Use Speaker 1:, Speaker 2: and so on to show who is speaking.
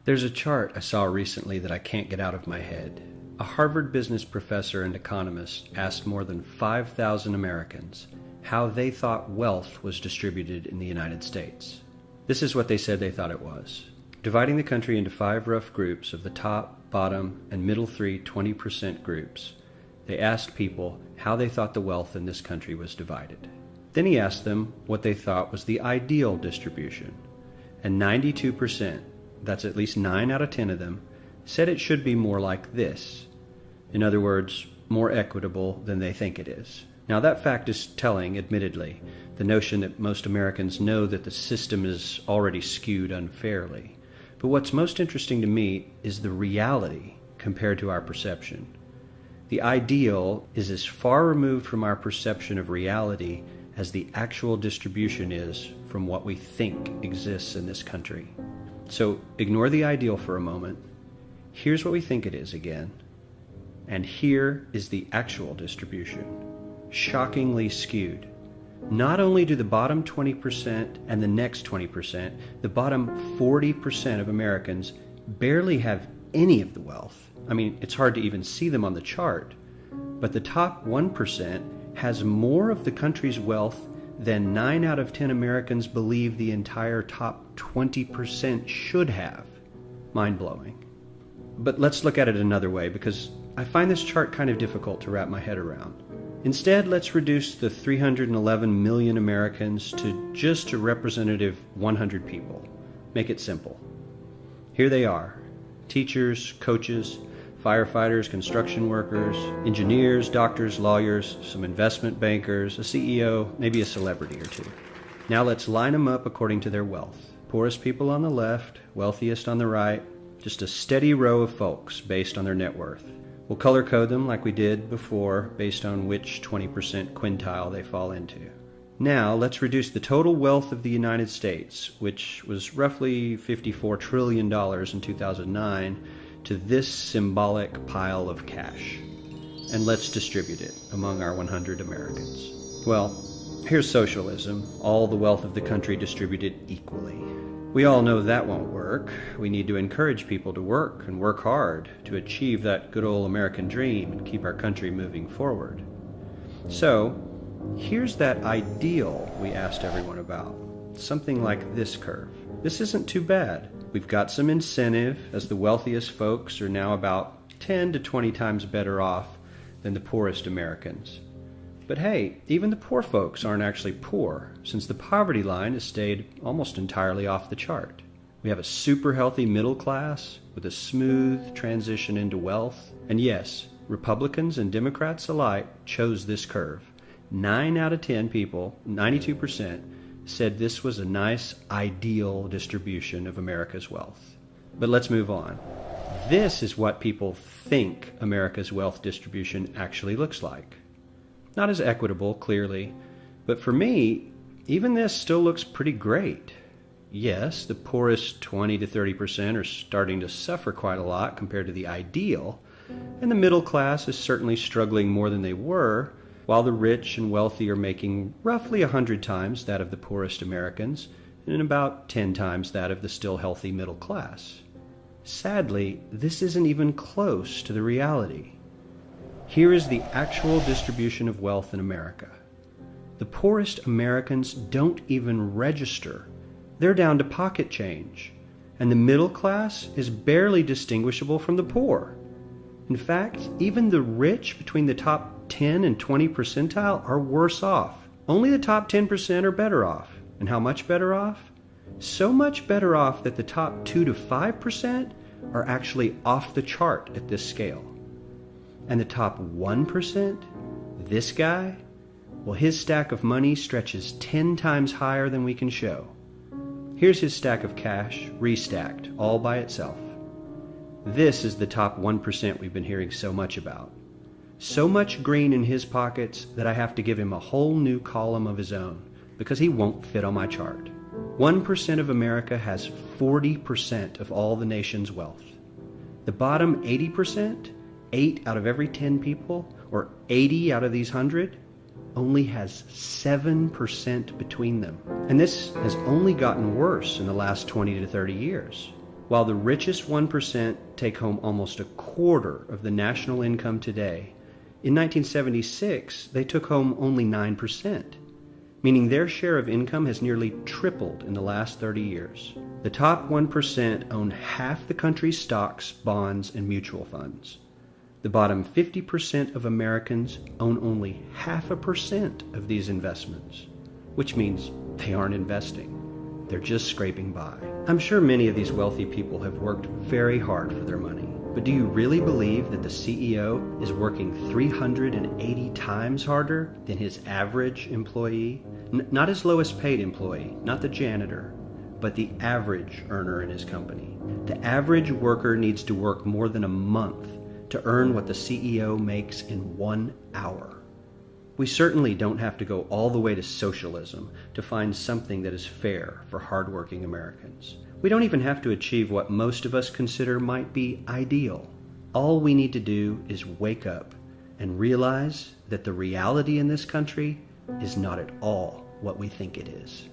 Speaker 1: There's a chart I saw recently that I can't get out of my head. A Harvard business professor and economist asked more than 5,000 Americans how they thought wealth was distributed in the United States. This is what they said they thought it was. Dividing the country into 5 rough groups of the top, bottom, and middle 3 20% groups, they asked people how they thought the wealth in this country was divided. Then he asked them what they thought was the ideal distribution. And 92%, that's at least 9 out of 10 of them, said it should be more like this. In other words, more equitable than they think it is. Now that fact is telling, admittedly, the notion that most Americans know that the system is already skewed unfairly. But what's most interesting to me is the reality compared to our perception. The ideal is as far removed from our perception of reality as the actual distribution is from what we think exists in this country. So ignore the ideal for a moment. Here's what we think it is again. And here is the actual distribution. Shockingly skewed. Not only do the bottom 20% and the next 20%, the bottom 40% of Americans barely have any of the wealth. I mean, it's hard to even see them on the chart. But the top 1% has more of the country's wealth than 9 out of 10 Americans believe the entire top 20% should have. Mind-blowing. But let's look at it another way, because I find this chart kind of difficult to wrap my head around. Instead, let's reduce the 311 million Americans to just a representative 100 people. Make it simple. Here they are: teachers, coaches, firefighters, construction workers, engineers, doctors, lawyers, some investment bankers, a CEO, maybe a celebrity or two. Now let's line them up according to their wealth. Poorest people on the left, wealthiest on the right, just a steady row of folks based on their net worth. We'll color code them like we did before based on which 20% quintile they fall into. Now let's reduce the total wealth of the United States, which was roughly $54 trillion in 2009, to this symbolic pile of cash. And let's distribute it among our 100 Americans. Well, here's socialism, all the wealth of the country distributed equally. We all know that won't work. We need to encourage people to work and work hard to achieve that good old American dream and keep our country moving forward. So, here's that ideal we asked everyone about. Something like this curve. This isn't too bad. We've got some incentive, as the wealthiest folks are now about 10 to 20 times better off than the poorest Americans. But hey, even the poor folks aren't actually poor, since the poverty line has stayed almost entirely off the chart. We have a super healthy middle class with a smooth transition into wealth. And yes, Republicans and Democrats alike chose this curve. 9 out of 10 people, 92%, said this was a nice, ideal distribution of America's wealth. But let's move on. This is what people think America's wealth distribution actually looks like. Not as equitable, clearly, but for me, even this still looks pretty great. Yes, the poorest 20 to 30% are starting to suffer quite a lot compared to the ideal, and the middle class is certainly struggling more than they were, while the rich and wealthy are making roughly 100 times that of the poorest Americans, and about 10 times that of the still healthy middle class. Sadly, this isn't even close to the reality. Here is the actual distribution of wealth in America. The poorest Americans don't even register. They're down to pocket change, and the middle class is barely distinguishable from the poor. In fact, even the rich between the top 10 and 20 percentile are worse off. Only the top 10% are better off. And how much better off? So much better off that the top 2 to 5% are actually off the chart at this scale. And the top 1%, this guy, well, his stack of money stretches 10 times higher than we can show. Here's his stack of cash, restacked, all by itself. This is the top 1% we've been hearing so much about. So much green in his pockets that I have to give him a whole new column of his own, because he won't fit on my chart. 1% of America has 40% of all the nation's wealth. The bottom 80%, 8 out of every 10 people, or 80 out of these 100, only has 7% between them. And this has only gotten worse in the last 20 to 30 years. While the richest 1% take home almost a quarter of the national income today, in 1976 they took home only 9%, meaning their share of income has nearly tripled in the last 30 years. The top 1% own half the country's stocks, bonds, and mutual funds. The bottom 50% of Americans own only 0.5% of these investments, which means they aren't investing. They're just scraping by. I'm sure many of these wealthy people have worked very hard for their money, but do you really believe that the CEO is working 380 times harder than his average employee? Not his lowest paid employee, not the janitor, but the average earner in his company. The average worker needs to work more than a month to earn what the CEO makes in 1 hour. We certainly don't have to go all the way to socialism to find something that is fair for hardworking Americans. We don't even have to achieve what most of us consider might be ideal. All we need to do is wake up and realize that the reality in this country is not at all what we think it is.